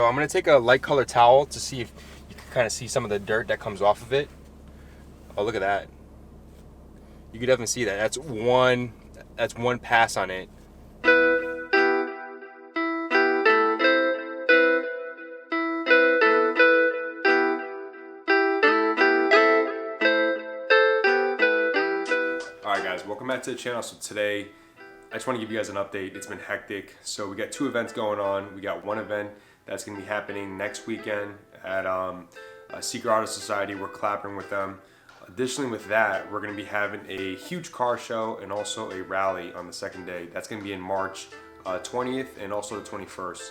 So I'm going to take a light color towel to see if you can kind of see some of the dirt that comes off of it. Oh, look at that. You can definitely see that. That's one pass on it. Alright guys, welcome back to the channel. So today I just want to give you guys an update. It's been hectic. So we got two events going on. We got one event that's going to be happening next weekend at Secret Auto Society. We're collaborating with them. Additionally with that, we're going to be having a huge car show and also a rally on the second day. That's going to be in March 20th and also the 21st.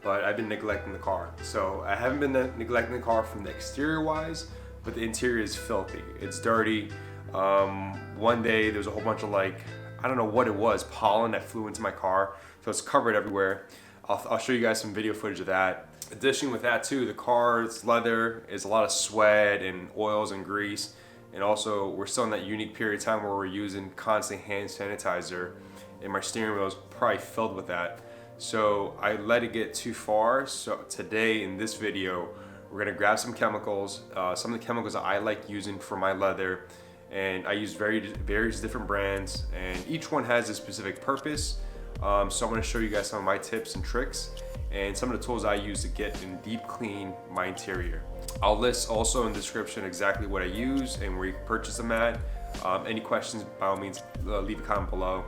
But I've been neglecting the car. So I haven't been neglecting the car from the exterior wise, but the interior is filthy. It's dirty. One day there was a whole bunch of I don't know what it was, pollen that flew into my car. So it's covered everywhere. I'll show you guys some video footage of that. Additionally with that too, the car's leather is a lot of sweat and oils and grease. And also we're still in that unique period of time where we're using constant hand sanitizer, and my steering wheel is probably filled with that. So I let it get too far. So today in this video, we're gonna grab some chemicals, some of the chemicals that I like using for my leather. And I use various different brands, and each one has a specific purpose. So I'm going to show you guys some of my tips and tricks and some of the tools I use to get and deep clean my interior. I'll list also in the description exactly what I use and where you can purchase them at. Any questions, by all means, leave a comment below.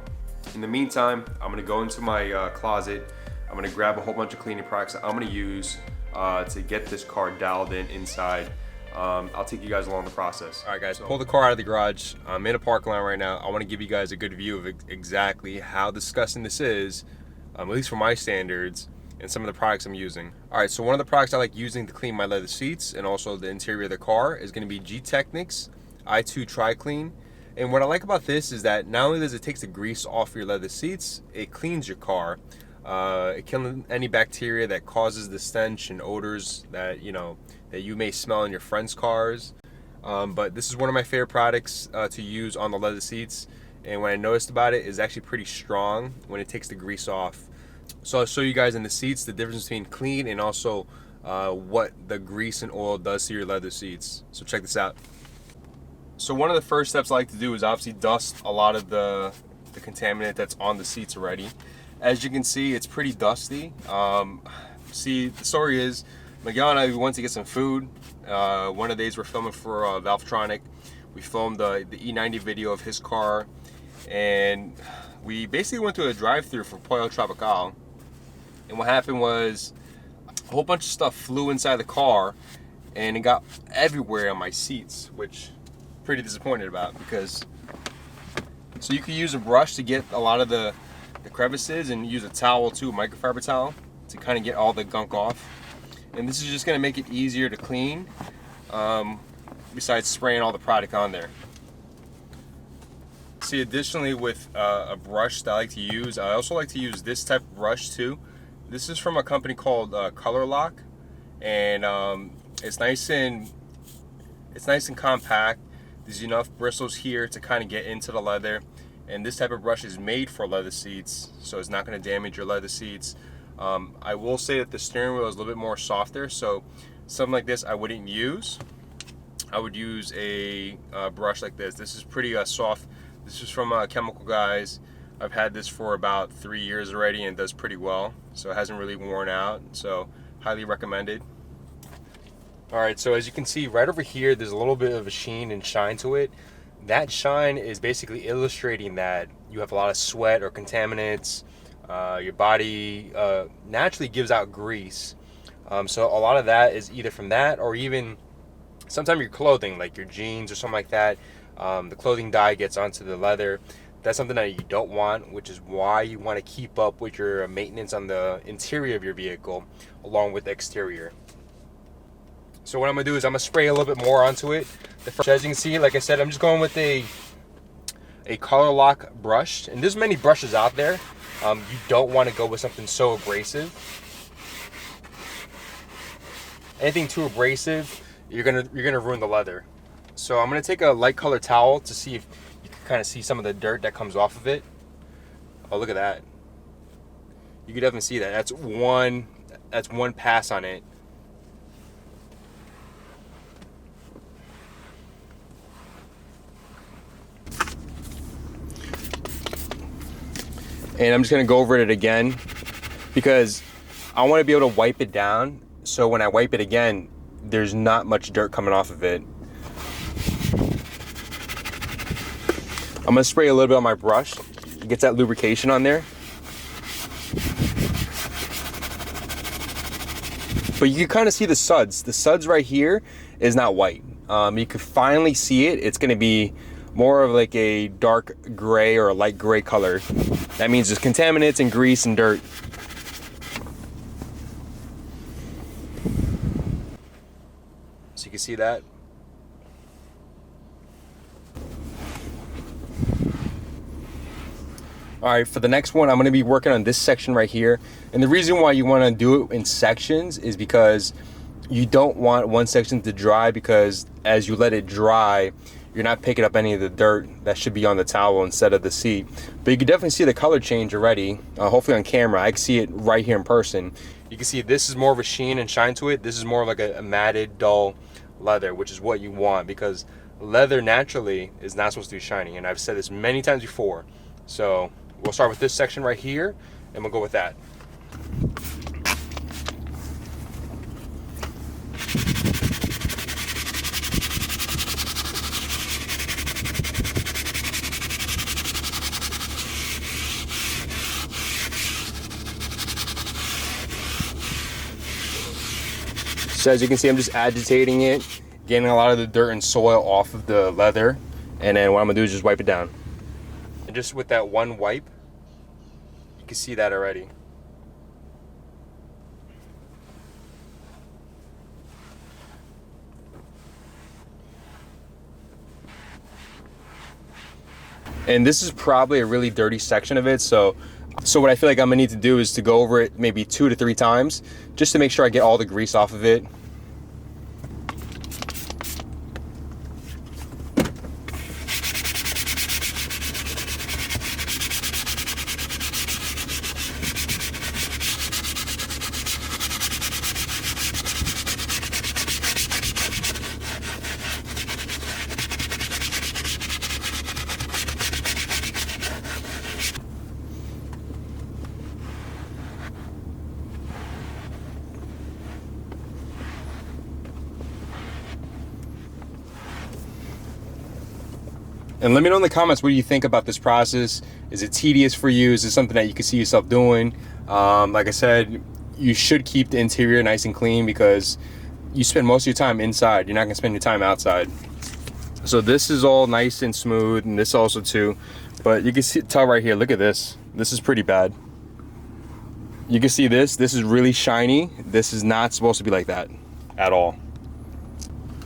In the meantime, I'm going to go into my closet. I'm going to grab a whole bunch of cleaning products that I'm going to use to get this car dialed in inside. I'll take you guys along the process. All right guys, pull the car out of the garage. I'm in a parking lot right now. I want to give you guys a good view of exactly how disgusting this is, at least for my standards, and some of the products I'm using. All right, so one of the products I like using to clean my leather seats and also the interior of the car is going to be Gtechniq I2 Tri-Clean. And what I like about this is that not only does it take the grease off your leather seats, it cleans your car. It kills any bacteria that causes the stench and odors that that you may smell in your friends' cars. But this is one of my favorite products to use on the leather seats. And what I noticed about it is actually pretty strong when it takes the grease off. So I'll show you guys in the seats the difference between clean and also what the grease and oil does to your leather seats. So check this out. So one of the first steps I like to do is obviously dust a lot of the contaminant that's on the seats already. As you can see, it's pretty dusty. See, the story is, Miguel and I went to get some food. One of the days we're filming for Valvetronic. We filmed the E90 video of his car, and we basically went to a drive-thru for Pollo Tropical. And what happened was a whole bunch of stuff flew inside the car, and it got everywhere on my seats, which I'm pretty disappointed about, because so you could use a brush to get a lot of the crevices, and use a towel too, a microfiber towel, to kind of get all the gunk off. And this is just going to make it easier to clean, besides spraying all the product on there. See, additionally with a brush that I like to use, I also like to use this type of brush too. This is from a company called Color Lock, and it's nice and compact. There's enough bristles here to kind of get into the leather. And this type of brush is made for leather seats, so it's not going to damage your leather seats. I will say that the steering wheel is a little bit more softer, so something like this I wouldn't use. I would use a brush like this. This is pretty soft. This is from Chemical Guys. I've had this for about 3 years already and does pretty well, so it hasn't really worn out, so highly recommended. Alright, so as you can see right over here, there's a little bit of a sheen and shine to it. That shine is basically illustrating that you have a lot of sweat or contaminants. Your body naturally gives out grease. So a lot of that is either from that, or even sometimes your clothing, like your jeans or something like that. The clothing dye gets onto the leather. That's something that you don't want, which is why you want to keep up with your maintenance on the interior of your vehicle along with the exterior. So what I'm going to do is I'm going to spray a little bit more onto it. As you can see, like I said, I'm just going with a Color Lock brush. And there's many brushes out there. You don't want to go with something so abrasive. Anything too abrasive, you're gonna ruin the leather. So I'm gonna take a light colored towel to see if you can kind of see some of the dirt that comes off of it. Oh, look at that. You can definitely see that. That's one pass on it. And I'm just gonna go over it again because I want to be able to wipe it down, so when I wipe it again, there's not much dirt coming off of it. I'm gonna spray a little bit on my brush. It gets that lubrication on there. But you can kind of see the suds. The suds right here is not white. You can finally see it. It's gonna be more of like a dark gray or a light gray color. That means there's contaminants and grease and dirt. So you can see that. All right, for the next one, I'm gonna be working on this section right here. And the reason why you wanna do it in sections is because you don't want one section to dry, because as you let it dry, you're not picking up any of the dirt that should be on the towel instead of the seat. But you can definitely see the color change already. Hopefully on camera, I can see it right here in person. You can see this is more of a sheen and shine to it. This is more like a matted, dull leather, which is what you want, because leather naturally is not supposed to be shiny. And I've said this many times before. So we'll start with this section right here, and we'll go with that. So as you can see, I'm just agitating it, getting a lot of the dirt and soil off of the leather, and then what I'm gonna do is just wipe it down. And just with that one wipe, you can see that already. And this is probably a really dirty section of it, so what I feel like I'm gonna need to do is to go over it maybe 2 to 3 times just to make sure I get all the grease off of it. And let me know in the comments what you think about this process. Is it tedious for you? Is it something that you can see yourself doing? Like I said, you should keep the interior nice and clean because you spend most of your time inside. You're not gonna spend your time outside. So this is all nice and smooth, and this also too. But you can tell right here, look at this. This is pretty bad. You can see this is really shiny. This is not supposed to be like that at all.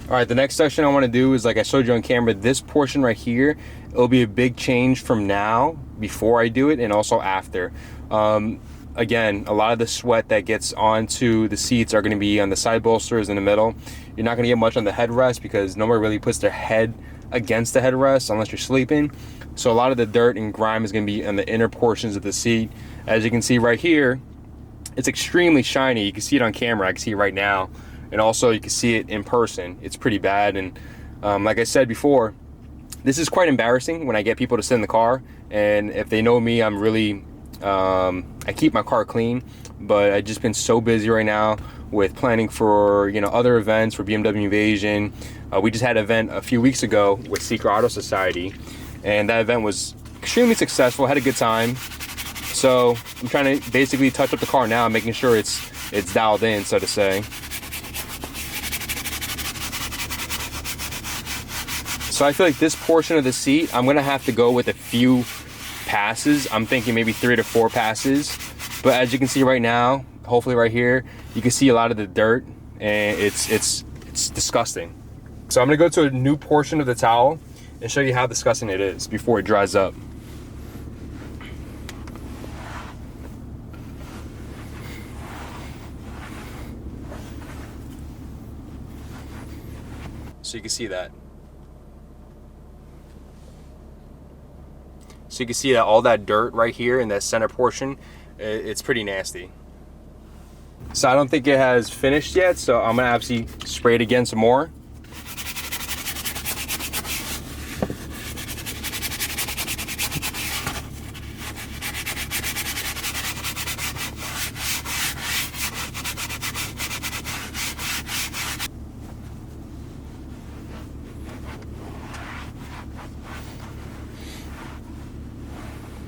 All right, the next section I want to do is, like I showed you on camera, this portion right here, it'll be a big change from now, before I do it, and also after. Again, a lot of the sweat that gets onto the seats are going to be on the side bolsters in the middle. You're not going to get much on the headrest because nobody really puts their head against the headrest unless you're sleeping. So a lot of the dirt and grime is going to be in the inner portions of the seat. As you can see right here, it's extremely shiny. You can see it on camera. I can see it right now. And also you can see it in person. It's pretty bad. And like I said before, this is quite embarrassing when I get people to sit in the car. And if they know me, I'm really, I keep my car clean. But I've just been so busy right now with planning for, you know, other events for BMW Invasion. We just had an event a few weeks ago with Secret Auto Society. And that event was extremely successful, had a good time. So I'm trying to basically touch up the car now, making sure it's dialed in, so to say. So I feel like this portion of the seat, I'm gonna have to go with a few passes. I'm thinking maybe 3 to 4 passes. But as you can see right now, hopefully right here, you can see a lot of the dirt, and it's disgusting. So I'm gonna go to a new portion of the towel and show you how disgusting it is before it dries up. So you can see that. So you can see that all that dirt right here in that center portion, it's pretty nasty. So I don't think it has finished yet, so I'm gonna actually spray it again some more.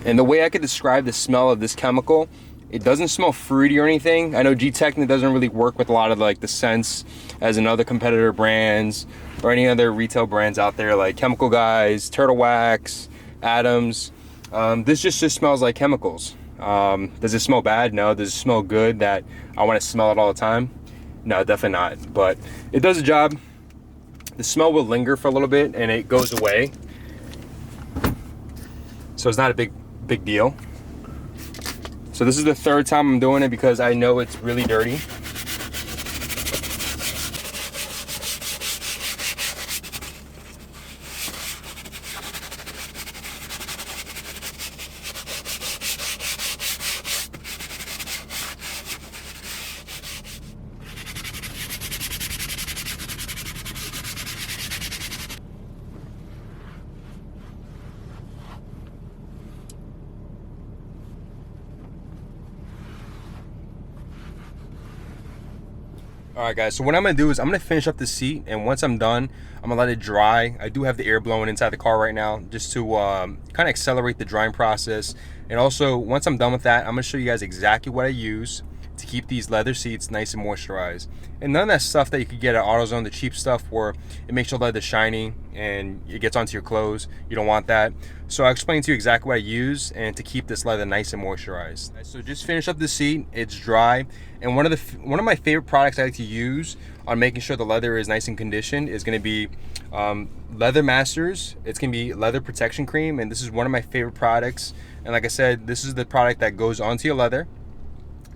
And the way I could describe the smell of this chemical, it doesn't smell fruity or anything. I know Gtechniq doesn't really work with a lot of like the scents as in other competitor brands or any other retail brands out there like Chemical Guys, Turtle Wax, Adams. This just smells like chemicals. Does it smell bad? No. Does it smell good that I want to smell it all the time? No, definitely not. But it does the job. The smell will linger for a little bit and it goes away. So it's not a big deal. So this is the third time I'm doing it because I know it's really dirty. All right, guys, so what I'm gonna do is I'm gonna finish up the seat, and once I'm done, I'm gonna let it dry. I do have the air blowing inside the car right now just to kind of accelerate the drying process. And also, once I'm done with that, I'm gonna show you guys exactly what I use to keep these leather seats nice and moisturized. And none of that stuff that you could get at AutoZone, the cheap stuff where it makes your leather shiny and it gets onto your clothes. You don't want that. So I'll explain to you exactly what I use and to keep this leather nice and moisturized. So just finish up the seat, it's dry. And one of my favorite products I like to use on making sure the leather is nice and conditioned is gonna be Leather Masters. It's gonna be leather protection cream, and this is one of my favorite products. And like I said, this is the product that goes onto your leather,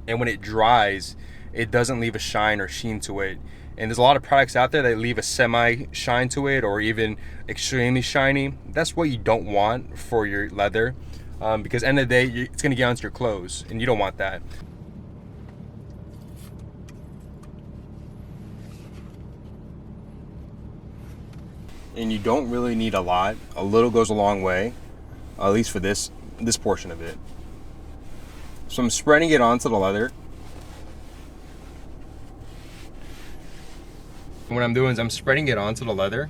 and when it dries, it doesn't leave a shine or sheen to it. And there's a lot of products out there that leave a semi shine to it or even extremely shiny. That's what you don't want for your leather, because at the end of the day, it's gonna get onto your clothes and you don't want that. And you don't really need a lot. A little goes a long way, at least for this portion of it. So I'm spreading it onto the leather. What I'm doing is I'm spreading it onto the leather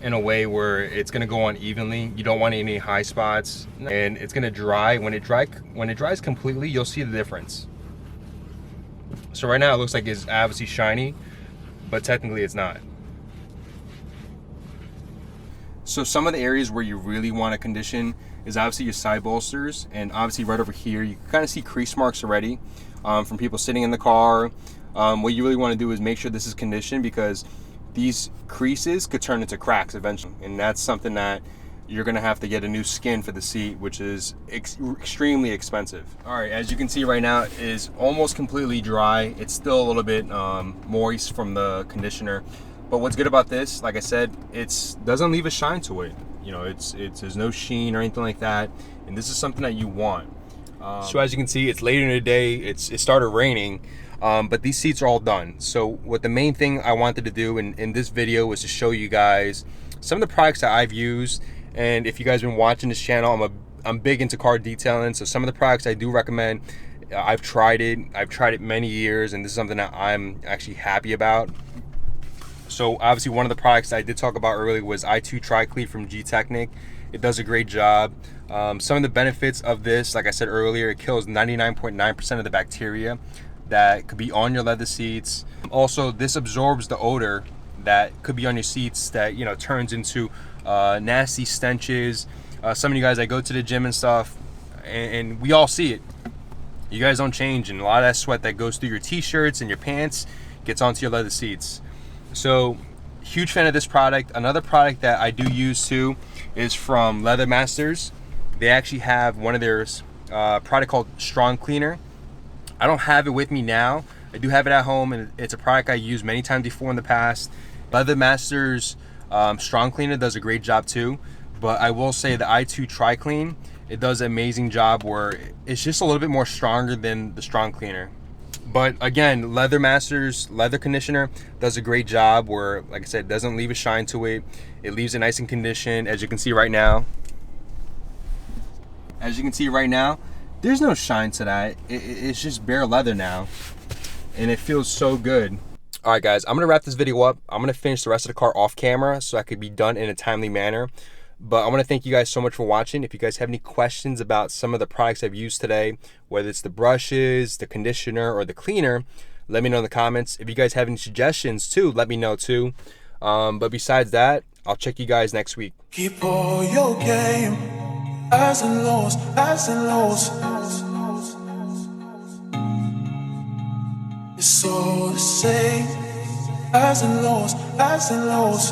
in a way where it's gonna go on evenly. You don't want any high spots, and it's gonna dry. When it dries completely, you'll see the difference. So right now it looks like it's obviously shiny, but technically it's not. So some of the areas where you really want to condition is obviously your side bolsters, and obviously right over here you can kind of see crease marks already from people sitting in the car. What you really want to do is make sure this is conditioned, because these creases could turn into cracks eventually, and that's something that you're gonna have to get a new skin for the seat, which is extremely expensive. All right, as you can see right now, it is almost completely dry. It's still a little bit moist from the conditioner. But what's good about this, like I said, it doesn't leave a shine to it. You know, there's no sheen or anything like that, and this is something that you want. So as you can see, it's later in the day. It started raining, but these seats are all done. So what the main thing I wanted to do in this video was to show you guys some of the products that I've used. And if you guys have been watching this channel, I'm big into car detailing. So some of the products I do recommend, I've tried it many years, and this is something that I'm actually happy about. So obviously one of the products I did talk about earlier was I2 Tri-Clean from Gtechniq. It does a great job. Some of the benefits of this, like I said earlier, it kills 99.9% of the bacteria that could be on your leather seats. Also, this absorbs the odor that could be on your seats that, you know, turns into nasty stenches. Some of you guys, I go to the gym and stuff, and we all see it. You guys don't change, and a lot of that sweat that goes through your t-shirts and your pants gets onto your leather seats. So huge fan of this product. Another product that I do use too is from Leather Masters. They actually have one of their product called Strong Cleaner. I don't have it with me now. I do have it at home, and it's a product I used many times before in the past. Leather Masters Strong Cleaner does a great job too, but I will say the I2 Tri-Clean, it does an amazing job where it's just a little bit more stronger than the Strong Cleaner. But again, Leather Masters leather conditioner does a great job where, like I said, it doesn't leave a shine to it. It leaves it nice and conditioned, as you can see right now. As you can see right now, there's no shine to that. It's just bare leather now, and it feels so good. All right, guys, I'm gonna wrap this video up. I'm gonna finish the rest of the car off camera so I could be done in a timely manner. But I want to thank you guys so much for watching. If you guys have any questions about some of the products I've used today, whether it's the brushes, the conditioner, or the cleaner, let me know in the comments. If you guys have any suggestions too, let me know too. But besides that, I'll check you guys next week. Keep all your game, highs and lows, highs and lows. It's all the same, highs and lows, highs and lows.